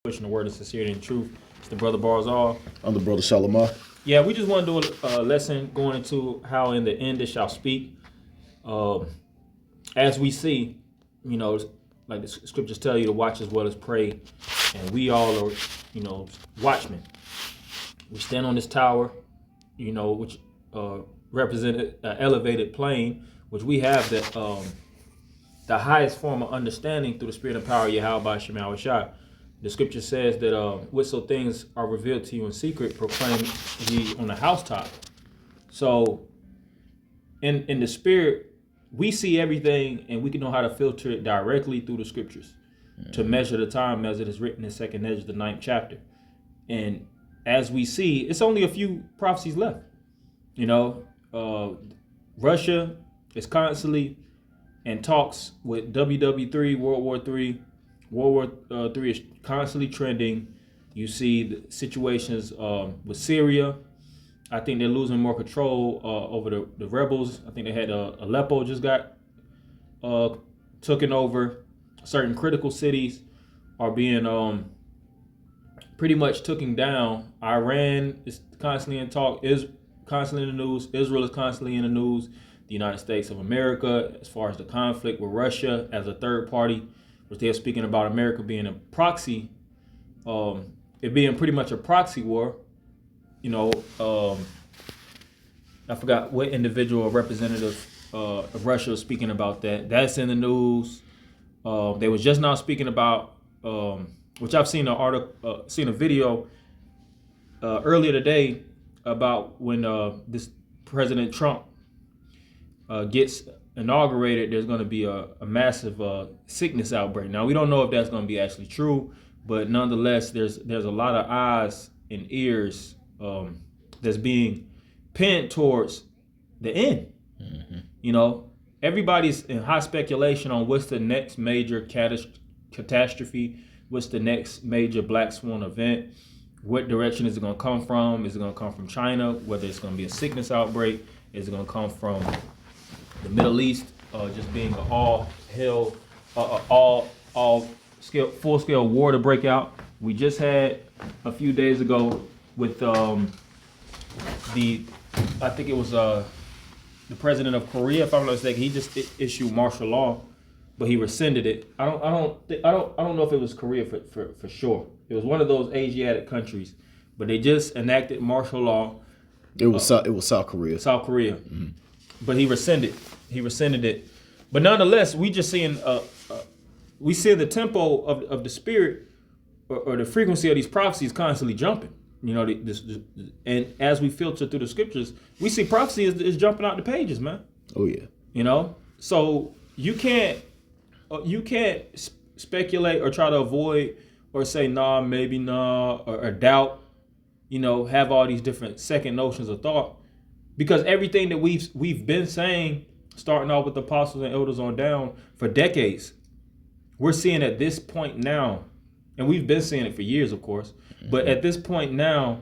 Pushing the word of sincerity and truth. It's the brother Barzal. I'm the brother Shalimar. Yeah, we just want to do a lesson going into how in the end it shall speak. As we see, like the scriptures tell you to watch as well as pray. And we all are, watchmen. We stand on this tower, which represented an elevated plane, which we have the highest form of understanding through the spirit and power of Yahweh Shema Shah. The scripture says that whatso things are revealed to you in secret, proclaim ye on the housetop. So in the spirit, we see everything and we can know how to filter it directly through the scriptures to measure the time as it is written in 2nd Ezra, the 9th chapter. And as we see, it's only a few prophecies left. Russia is constantly in talks with WW3, World War III. World War III is constantly trending. You see the situations with Syria. I think they're losing more control over the rebels. I think they had Aleppo just got taken over. Certain critical cities are being pretty much taken down. Iran is constantly in talk, is constantly in the news. Israel is constantly in the news. The United States of America, as far as the conflict with Russia as a third party, which they're speaking about America being a proxy, it being pretty much a proxy war. I forgot what individual or representative of Russia was speaking about that. That's in the news. They was just now speaking about, which I've seen seen a video earlier today about when this President Trump gets inaugurated, there's going to be a massive sickness outbreak. Now, we don't know if that's going to be actually true, but nonetheless, there's a lot of eyes and ears that's being pinned towards the end. Mm-hmm. Everybody's in high speculation on what's the next major catastrophe, what's the next major black swan event, what direction is it going to come from? Is it going to come from China? Whether it's going to be a sickness outbreak? Is it going to come from the Middle East, just being an full scale war to break out? We just had a few days ago with I think it was the president of Korea, if I'm not mistaken. He just issued martial law, but he rescinded it. I don't know if it was Korea for sure. It was one of those Asiatic countries, but they just enacted martial law. It was South Korea. South Korea, mm-hmm. But he rescinded it. But nonetheless, we just seeing we see the tempo of the spirit or the frequency of these prophecies constantly jumping. And as we filter through the scriptures, we see prophecy is jumping out the pages, man. Oh yeah. So you can't speculate or try to avoid or say nah, maybe nah, or doubt. Have all these different second notions of thought, because everything that we've been saying, starting off with the apostles and elders on down for decades, we're seeing at this point now, and we've been seeing it for years, of course, but at this point now,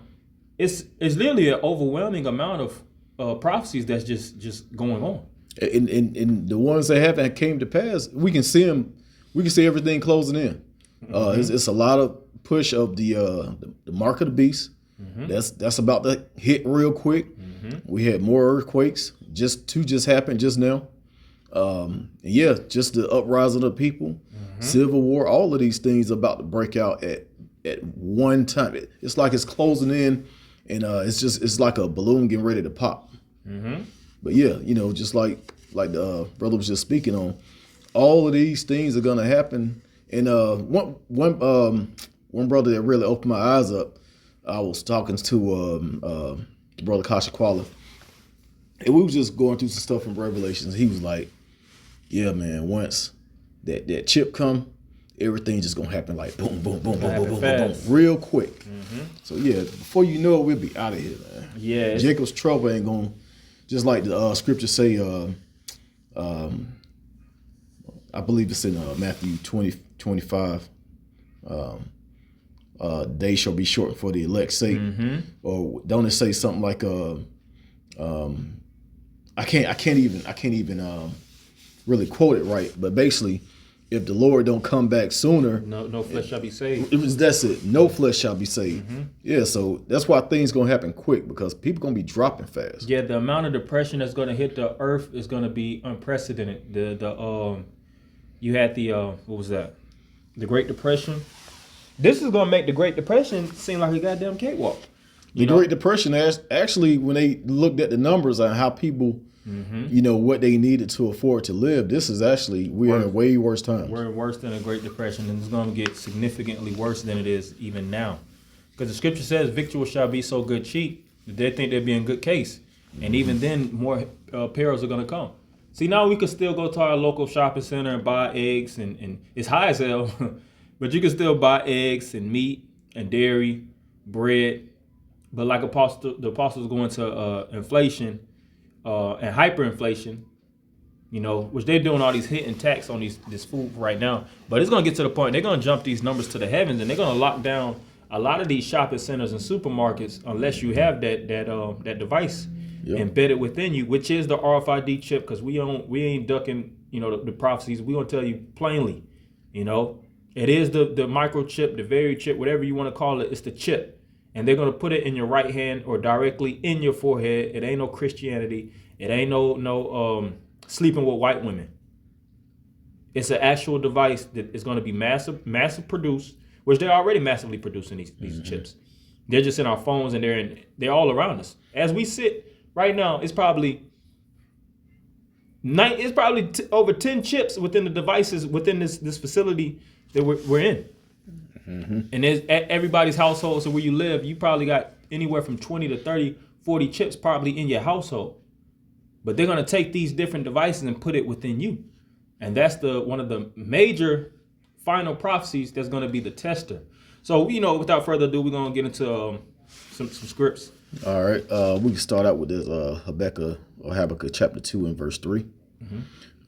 it's literally an overwhelming amount of prophecies that's just going on. And the ones that haven't came to pass, we can see them. We can see everything closing in. Mm-hmm. It's a lot of push of the mark of the beast. Mm-hmm. That's about to hit real quick. Mm-hmm. We had more earthquakes. Two just happened just now. Just the uprising of people, mm-hmm. Civil war. All of these things about to break out at one time. It's like it's closing in, and it's like a balloon getting ready to pop. Mm-hmm. But just like the brother was just speaking on, all of these things are gonna happen. And one brother that really opened my eyes up, I was talking to brother Kasha Quala, and we was just going through some stuff from Revelations. He was like, "Yeah, man, once that chip come, everything just gonna happen like boom, boom, boom, boom, boom, boom, boom, real quick." Mm-hmm. So before you know it, we'll be out of here, man. Yeah, Jacob's trouble ain't gonna, just like the scriptures say. I believe it's in Matthew 20:25. Days shall be shortened for the elect's sake. Mm-hmm. Or don't it say something like I can't even really quote it right, but basically if the Lord don't come back sooner, No flesh shall be saved. that's it. No flesh shall be saved. Yeah, so that's why things gonna happen quick because people gonna be dropping fast. Yeah, the amount of depression that's going to hit the earth is going to be unprecedented. You had the what was that? The Great Depression. This is going to make the Great Depression seem like a goddamn cakewalk. The Great Depression actually, when they looked at the numbers on how people, what they needed to afford to live, this is actually we're in way worse times. We're worse than a Great Depression, and it's going to get significantly worse than it is even now, because the Scripture says, "Victual shall be so good cheap." They think they'd be in good case, and even then, more perils are going to come. See, now we could still go to our local shopping center and buy eggs, and it's high as hell, but you can still buy eggs and meat and dairy, bread. But like the apostles go into inflation and hyperinflation, which they're doing all these hidden tax on this food right now. But it's going to get to the point they're going to jump these numbers to the heavens, and they're going to lock down a lot of these shopping centers and supermarkets unless you have that device embedded within you, which is the RFID chip. Because we ain't ducking the prophecies. We gonna tell you plainly, it is the microchip, the very chip, whatever you want to call it. It's the chip, and they're gonna put it in your right hand or directly in your forehead. It ain't no Christianity. It ain't no sleeping with white women. It's an actual device that is going to be massive produced, which they're already massively producing these chips. They're just in our phones, and they're all around us. As we sit right now, it's probably over 10 chips within the devices within this facility that we're in. And there's at everybody's household. So where you live, you probably got anywhere from 20 to 30, 40 chips probably in your household. But they're going to take these different devices and put it within you. And that's one of the major final prophecies that's going to be the tester. So, without further ado, we're going to get into some scripts. All right. We can start out with this Habakkuk chapter 2 and verse 3.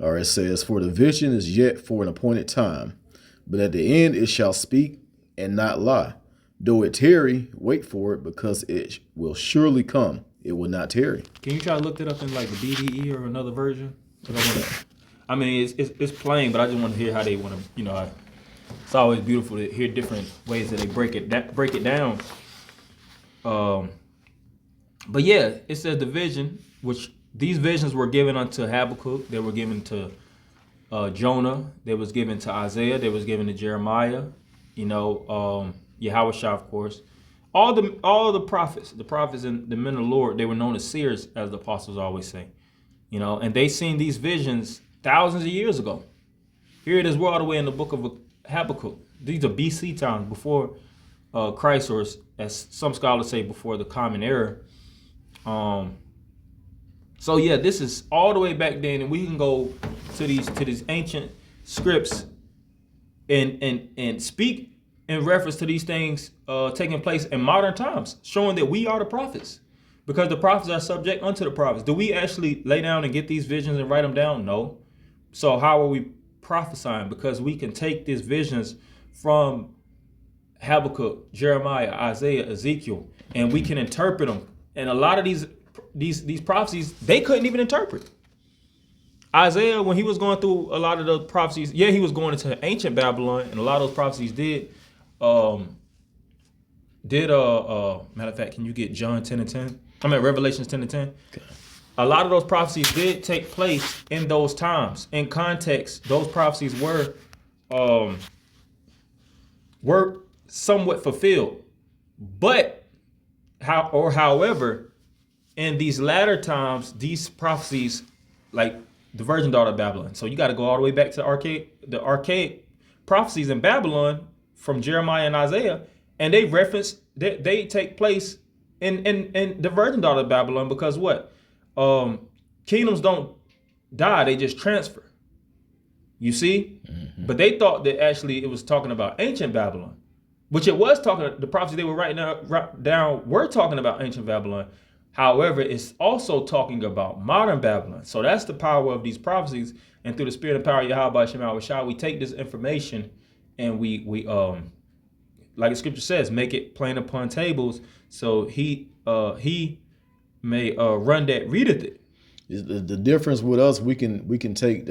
All right. It says, "For the vision is yet for an appointed time, but at the end it shall speak and not lie. Though it tarry, wait for it, because it will surely come. It will not tarry." Can you try to look that up in like the BDE or another version? It's plain, but I just want to hear how they want to, it's always beautiful to hear different ways that they break it down. But yeah, it says the vision, which these visions were given unto Habakkuk. They were given to Jonah. They was given to Isaiah. They was given to Jeremiah. Yahushua, of course. All the prophets and the men of the Lord, they were known as seers, as the apostles always say. And they seen these visions thousands of years ago. Here it is, we're all the way in the book of Habakkuk. These are BC times, before Christ, or as some scholars say, before the Common Era. So yeah, this is all the way back then, and we can go to these ancient scripts and speak in reference to these things taking place in modern times, showing that we are the prophets, because the prophets are subject unto the prophets. Do we actually lay down and get these visions and write them down? No. So how are we prophesying? Because we can take these visions from Habakkuk, Jeremiah, Isaiah, Ezekiel, and we can interpret them. And a lot of these prophecies, they couldn't even interpret. Isaiah, when he was going through a lot of the prophecies, he was going into ancient Babylon, and a lot of those prophecies did matter of fact, can you get John 10 and 10? Revelations 10 and 10. Okay. A lot of those prophecies did take place in those times. In context, those prophecies were somewhat fulfilled. But however, in these latter times, these prophecies, like the virgin daughter of Babylon. So you got to go all the way back to the archaic prophecies in Babylon from Jeremiah and Isaiah, and they take place in the virgin daughter of Babylon, because what? Kingdoms don't die, they just transfer. You see? Mm-hmm. But they thought that actually it was talking about ancient Babylon, which it was talking, the prophecies they were writing down were talking about ancient Babylon. However, it's also talking about modern Babylon. So that's the power of these prophecies. And through the spirit and power of Yahweh Shema Shah, we take this information and we like the scripture says, make it plain upon tables, so he may run that readeth it. The difference with us, we can take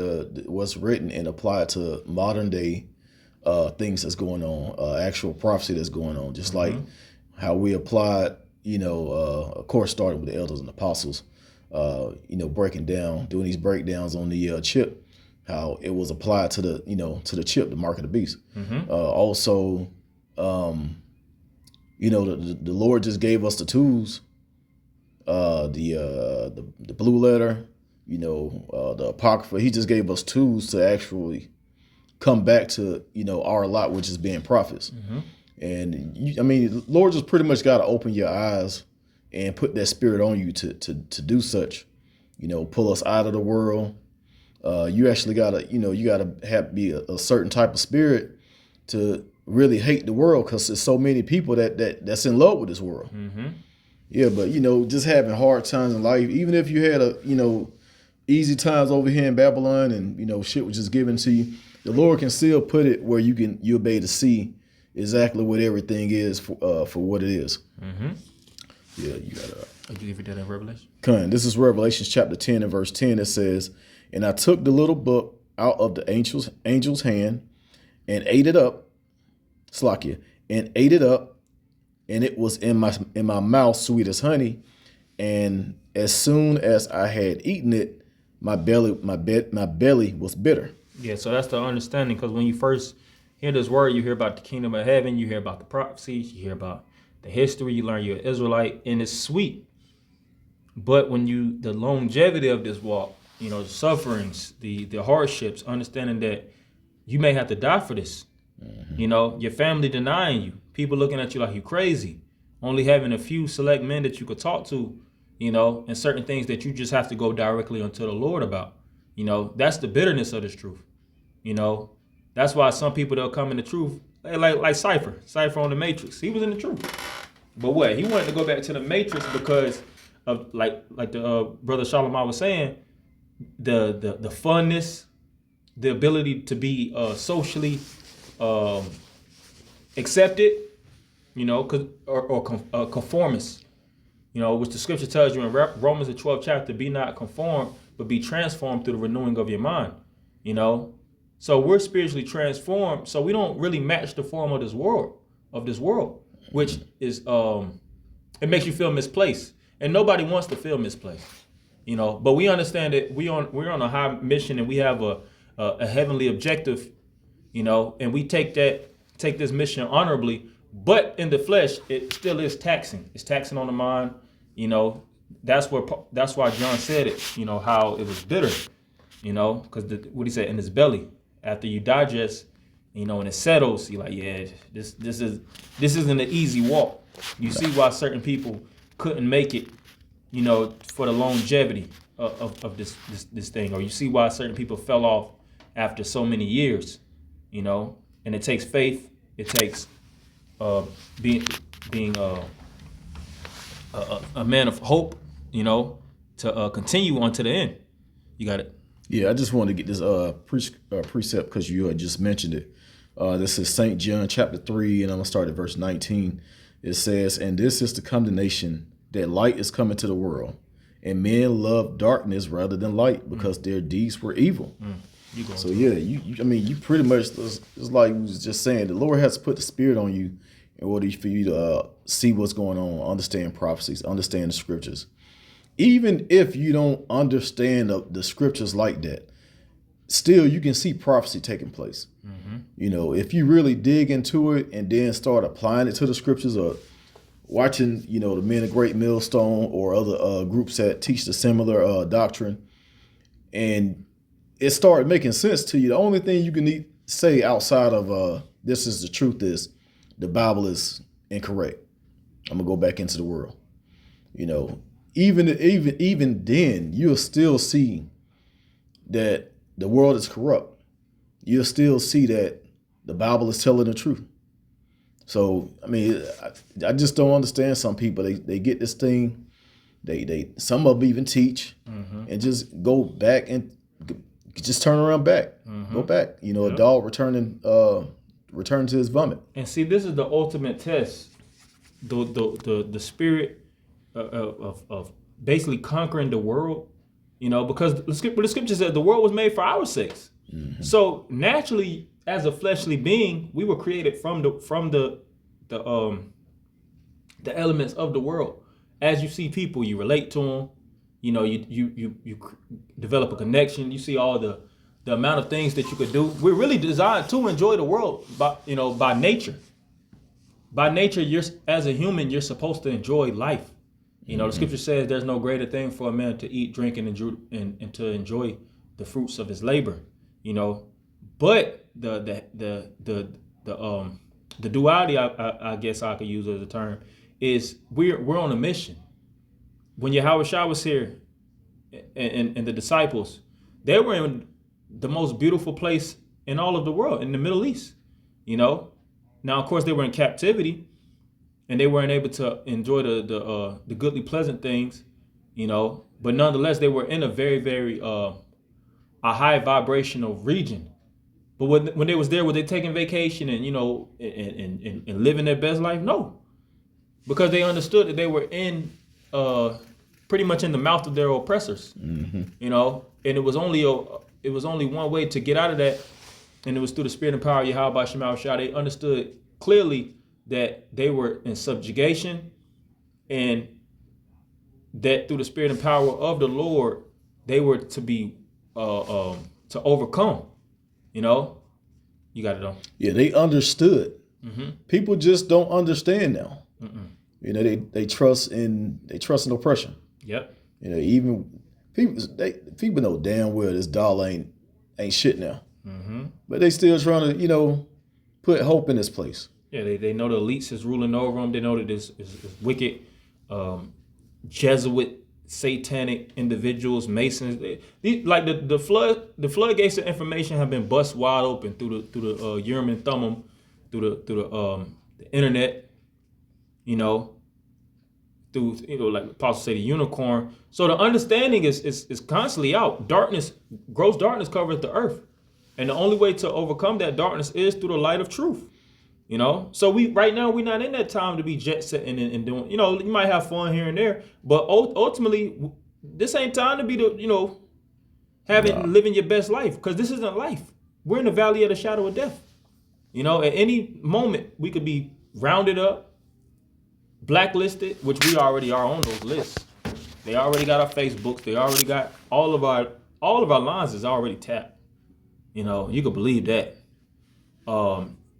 what's written and apply it to modern day things that's going on, actual prophecy that's going on, just like how we applied, of course, starting with the elders and apostles, breaking down, doing these breakdowns on the chip, how it was applied to the chip, the mark of the beast. Also, the Lord just gave us the tools, the blue letter, the apocrypha. He just gave us tools to actually come back to our lot, which is being prophets. And the Lord just pretty much got to open your eyes and put that spirit on you to do such, pull us out of the world. You actually gotta, you gotta be a certain type of spirit to really hate the world, because there's so many people that's in love with this world. Yeah, but just having hard times in life, even if you had easy times over here in Babylon and shit was just given to you, the Lord can still put it where you'll be able to see exactly what everything is for what it is. Yeah, you gotta. Did you give it that in Revelation? This is Revelation chapter 10 and verse 10. It says, "And I took the little book out of the angel's hand and ate it up, Slakia, and ate it up, and it was in my mouth sweet as honey. And as soon as I had eaten it, my belly was bitter." Yeah, so that's the understanding, because when you first hear this word, you hear about the kingdom of heaven, you hear about the prophecies, you hear about the history, you learn you're an Israelite, and it's sweet. But when the longevity of this walk, the sufferings, the hardships, understanding that you may have to die for this. Your family denying you, people looking at you like you're crazy, only having a few select men that you could talk to, and certain things that you just have to go directly unto the Lord about. That's the bitterness of this truth. That's why some people, they'll come in the truth, like Cypher on the Matrix. He was in the truth, but what he wanted to go back to the Matrix because of like the brother Shalomar was saying, the funness, the ability to be socially accepted, or conformist, which the scripture tells you in Romans the 12th chapter, be not conformed, but be transformed through the renewing of your mind. So we're spiritually transformed, so we don't really match the form of this world, which is it makes you feel misplaced, and nobody wants to feel misplaced, But we understand that we're on a high mission, and we have a heavenly objective, and we take this mission honorably. But in the flesh, it still is taxing. It's taxing on the mind, That's why John said it, how it was bitter, because what he said, in his belly. After you digest, and it settles, you're like, yeah, this isn't an easy walk. You see why certain people couldn't make it, for the longevity of this thing, or you see why certain people fell off after so many years, and it takes faith, it takes being a man of hope, to continue on to the end. You got it. Yeah, I just wanted to get this precept because you had just mentioned it. This is St. John chapter 3, and I'm going to start at verse 19. It says, "And this is the condemnation, that light is coming to the world, and men love darkness rather than light, because their deeds were evil." So yeah, you pretty much, it's like we was just saying, the Lord has to put the spirit on you in order for you to see what's going on, understand prophecies, understand the scriptures. Even if you don't understand the scriptures like that, still you can see prophecy taking place. If you really dig into it and then start applying it to the scriptures, or watching, the Men of Great Millstone or other groups that teach the similar doctrine, and it started making sense to you, the only thing you can say outside of this is the truth is the Bible is incorrect. I'm gonna go back into the world. Even then, you'll still see that the world is corrupt. You'll still see that the Bible is telling the truth. So, I just don't understand some people. They get this thing, some of them even teach, and just go back and just turn around back, go back. A dog return to his vomit. And see, this is the ultimate test. The spirit of basically conquering the world, You know, because the scripture said the world was made for our sakes. So naturally, as a fleshly being, we were created from the elements of the world. As you see people, you relate to them. You know, you develop a connection. You see all the amount of things that you could do. We're really designed to enjoy the world by nature. By nature, as a human, you're supposed to enjoy life. You know, the scripture says there's no greater thing for a man to eat, drink, and to enjoy the fruits of his labor. You know, but the duality, I guess I could use as a term, is we're on a mission. When Yahweh Shah was here and the disciples, they were in the most beautiful place in all of the world, in the Middle East. You know, now of course they were in captivity, and they weren't able to enjoy the goodly pleasant things. You know, but nonetheless they were in a very, very a high vibrational region. But when they was there, were they taking vacation and, you know, and living their best life? No, because they understood that they were in pretty much in the mouth of their oppressors. You know, and it was only one way to get out of that, and it was through the spirit and power of Yahweh Shema Shah. They understood clearly that they were in subjugation, and that through the spirit and power of the Lord, they were to be to overcome. You know, you got it on. Yeah, they understood. People just don't understand now. You know, they trust in oppression. Yep. You know, even people know damn well this dollar ain't shit now. But they still trying to, you know, put hope in this place. Yeah, they know the elites is ruling over them. They know that this is wicked, Jesuit, satanic individuals, Masons. Like the floodgates of information have been bust wide open through the Urim and Thummim, through the internet. You know, through, you know, like Apostle say, the unicorn. So the understanding is constantly out. Gross darkness covers the earth, and the only way to overcome that darkness is through the light of truth. You know, so right now we're not in that time to be jet setting and doing, you know, you might have fun here and there, but ultimately this ain't time to be living your best life, because this isn't life. We're in the valley of the shadow of death. You know, at any moment we could be rounded up, blacklisted, which we already are on those lists. They already got our Facebooks. They already got all of our lines is already tapped. You know, you could believe that.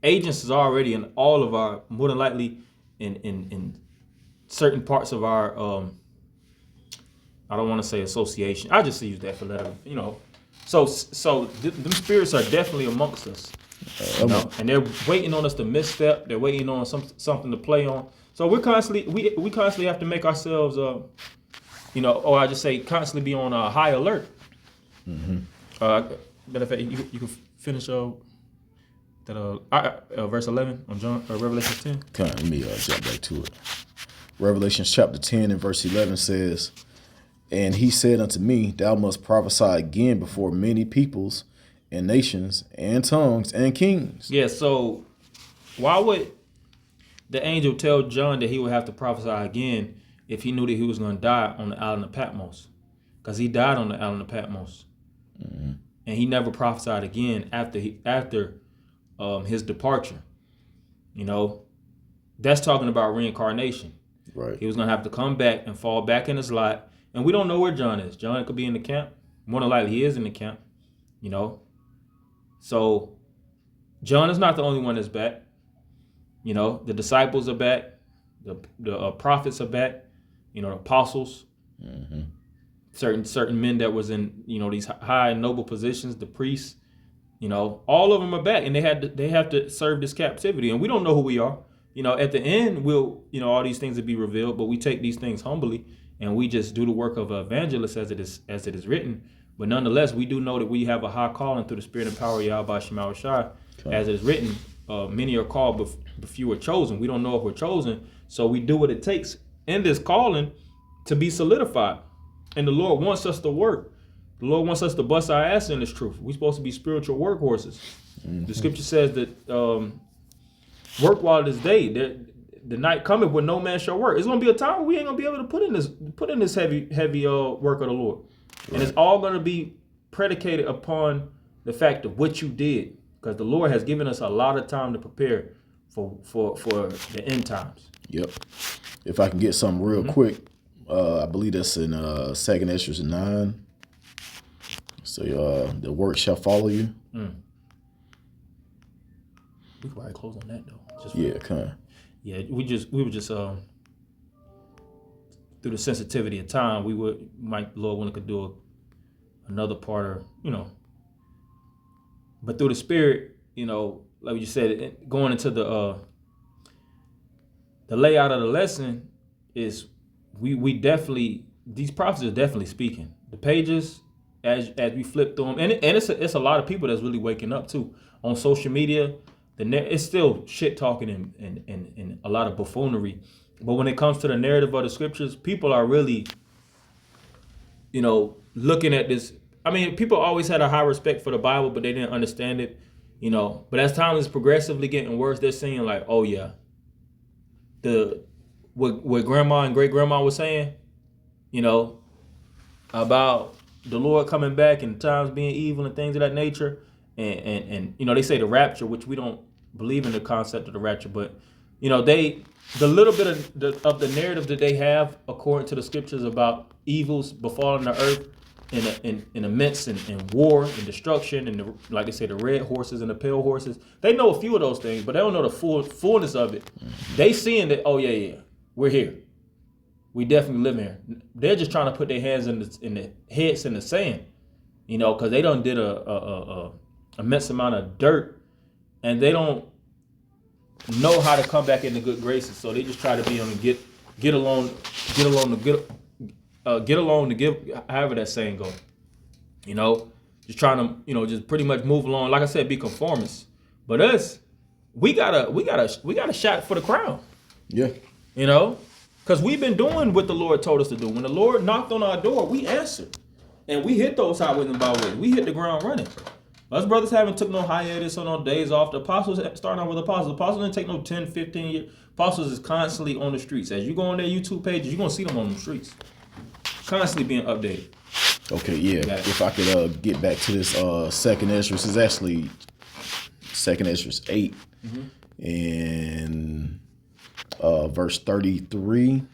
Agents is already in all of our, more than likely in certain parts of our, I don't want to say association. I just use that for letter, you know. So them spirits are definitely amongst us, you know? And they're waiting on us to misstep. They're waiting on something to play on. So we constantly have to make ourselves, you know, or I just say constantly be on a high alert. Matter of fact, you can finish verse 11 on Revelation 10. Okay, let me jump back to it. Revelation chapter 10 and verse 11 says, "And he said unto me, Thou must prophesy again before many peoples and nations and tongues and kings." Yeah, so why would the angel tell John that he would have to prophesy again if he knew that he was going to die on the island of Patmos? Because he died on the island of Patmos. And he never prophesied again after his departure. You know, that's talking about reincarnation. Right. He was going to have to come back and fall back in his lot. And we don't know where John is. John could be in the camp. More than likely, he is in the camp. You know, so John is not the only one that's back. You know, the disciples are back. The prophets are back. You know, the apostles. Certain men that was in, you know, these high and noble positions, the priests. You know, all of them are back, and they have to serve this captivity, and we don't know who we are. You know, at the end, all these things will be revealed, but we take these things humbly, and we just do the work of an evangelist as it is written. But nonetheless, we do know that we have a high calling through the spirit and power of Yahweh Shema Shai, as it is written. Many are called, but few are chosen. We don't know if we're chosen, so we do what it takes in this calling to be solidified. And the Lord wants us to work. The Lord wants us to bust our ass in this truth. We're supposed to be spiritual workhorses. The scripture says that work while it is day. The night cometh when no man shall work. It's gonna be a time where we ain't gonna be able to put in this heavy work of the Lord. And it's all going to be predicated upon the fact of what you did, because the Lord has given us a lot of time to prepare for the end times. Yep. If I can get something real quick, I believe that's in 2nd Esdras 9. So the work shall follow you. We could probably close on that though. Yeah, kind of. Yeah, we were just through the sensitivity of time, Lord willing could do another part, or but through the Spirit, like you said, going into the layout of the lesson is we definitely, these prophets are definitely speaking. The pages as we flip through them, and it's a lot of people that's really waking up too on social media. It's still shit talking and a lot of buffoonery. But when it comes to the narrative of the scriptures, people are really, looking at this. I mean, people always had a high respect for the Bible, but they didn't understand it, But as time is progressively getting worse, they're saying like, oh yeah, what grandma and great grandma was saying, about the Lord coming back and times being evil and things of that nature, and they say the rapture, which we don't believe in the concept of the rapture, but the little bit of the narrative that they have according to the scriptures about evils befalling the earth in immense and war and destruction, and like they say, the red horses and the pale horses, they know a few of those things, but they don't know the fullness of it. They seeing that, oh yeah, we're here, we definitely live here. They're just trying to put their hands in the heads in the sand, because they done did a immense amount of dirt, and they don't know how to come back into good graces. So they just try to be on the get along to give, however that saying go. Just trying to, just pretty much move along. Like I said, be conformists. But us, we got a shot for the crown. Yeah. Because we've been doing what the Lord told us to do. When the Lord knocked on our door, we answered. And we hit those highways and byways. We hit the ground running. Us brothers haven't took no hiatus or no days off. The apostles, starting out with apostles. The apostles didn't take no 10, 15 years. Apostles is constantly on the streets. As you go on their YouTube pages, you're going to see them on the streets. Constantly being updated. Okay, yeah. If I could get back to this 2nd Esdras, is actually 2nd Esdras 8 and verse 33.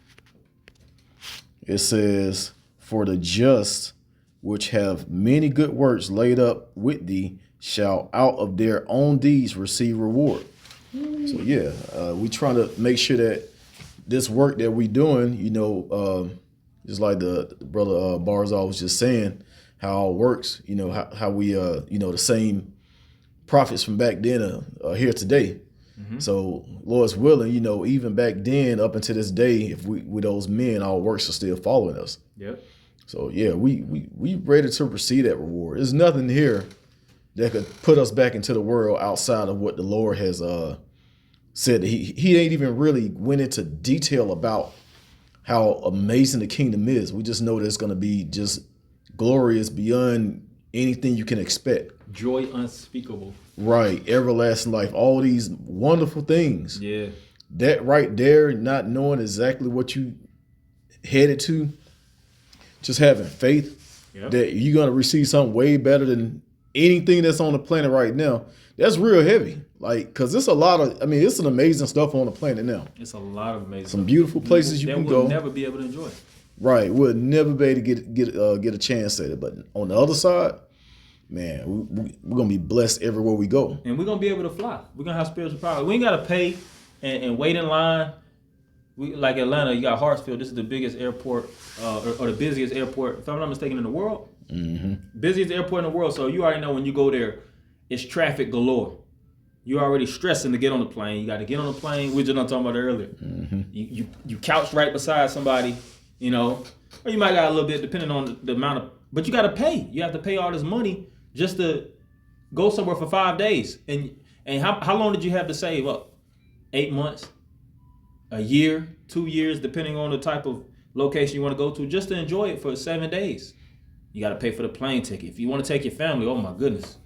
It says, "For the just which have many good works laid up with thee shall out of their own deeds receive reward." So yeah, we trying to make sure that this work that we doing, just like the brother Barzal was just saying, how it all works, how we the same prophets from back then are here today. So Lord's willing, even back then up until this day, if we with those men, our works are still following us. Yep. So yeah, we ready to receive that reward. There's nothing here that could put us back into the world outside of what the Lord has said. He ain't even really went into detail about how amazing the kingdom is. We just know that it's going to be just glorious beyond anything you can expect. Joy unspeakable. Right, everlasting life, all these wonderful things. Yeah. That right there, not knowing exactly what you headed to, just having faith that you're going to receive something way better than anything that's on the planet right now. That's real heavy. Because it's a lot of, it's some amazing stuff on the planet now. It's a lot of amazing some beautiful places you can go. We'll never be able to enjoy. Right. We'll never be able to get a chance at it. But on the other side, man, we're going to be blessed everywhere we go. And we're going to be able to fly. We're going to have spiritual power. We ain't got to pay and wait in line. Like Atlanta, you got Hartsfield. This is the biggest airport, or the busiest airport, if I'm not mistaken, in the world. Busiest airport in the world. So you already know when you go there, it's traffic galore. You're already stressing to get on the plane. You got to get on the plane. We just not talking about it earlier. You couch right beside somebody, or you might got a little bit depending on the amount of. But you got to pay. You have to pay all this money just to go somewhere for 5 days. And how long did you have to save up? 8 months, a year, 2 years, depending on the type of location you want to go to, just to enjoy it for 7 days. You got to pay for the plane ticket. If you want to take your family, oh my goodness.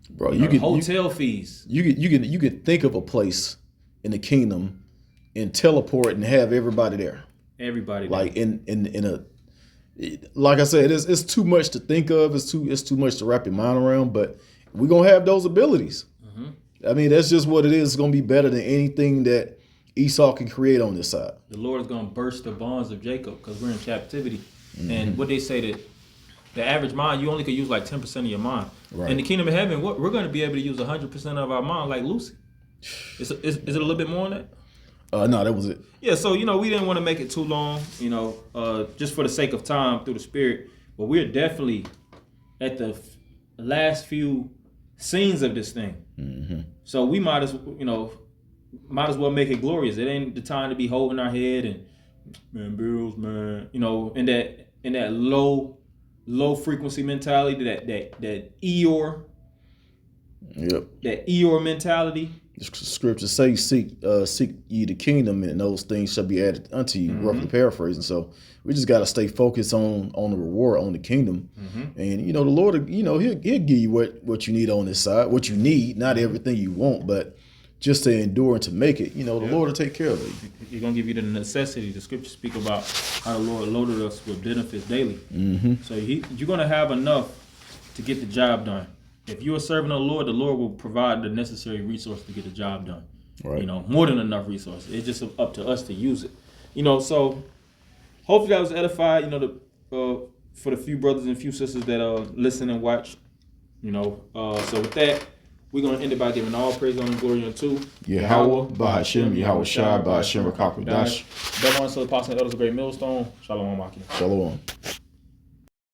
Bro, you can hotel fees. You can think of a place in the kingdom and teleport and have everybody there. Everybody like there. in like I said, it's too much to think of. It's too much to wrap your mind around. But we're gonna have those abilities. I mean, that's just what it is. It's gonna be better than anything that Esau can create on this side. The Lord is going to burst the bonds of Jacob because we're in captivity. And what they say that the average mind, you only could use like 10% of your mind. Right. In the kingdom of heaven, we're going to be able to use 100% of our mind like Lucy. Is it a little bit more on that? No, that was it. Yeah, so, we didn't want to make it too long, just for the sake of time through the Spirit. But we're definitely at the last few scenes of this thing. So we might as well make it glorious. It ain't the time to be holding our head and, man, Bills, man, in that low frequency mentality, that Eeyore. Yep. That Eeyore mentality. The scriptures say, seek ye the kingdom, and those things shall be added unto you, roughly paraphrasing. So we just got to stay focused on the reward, on the kingdom. And, the Lord, he'll give you what you need on this side, what you need, not everything you want, but just to endure and to make it, the Lord will take care of it. He's going to give you the necessity. The scriptures speak about how the Lord loaded us with benefits daily. So you're going to have enough to get the job done. If you're a servant of the Lord will provide the necessary resources to get the job done. Right. More than enough resources. It's just up to us to use it. So hopefully that was edified, for the few brothers and few sisters that listen and watch. So with that, we're going to end it by giving all praise, honor, and glory unto Yahweh, Bahashem, Yahweh Shai, Bahashem, Rakakudash. Double honor to the apostle and elders of Great Millstone. Shalom, Maki. Shalom.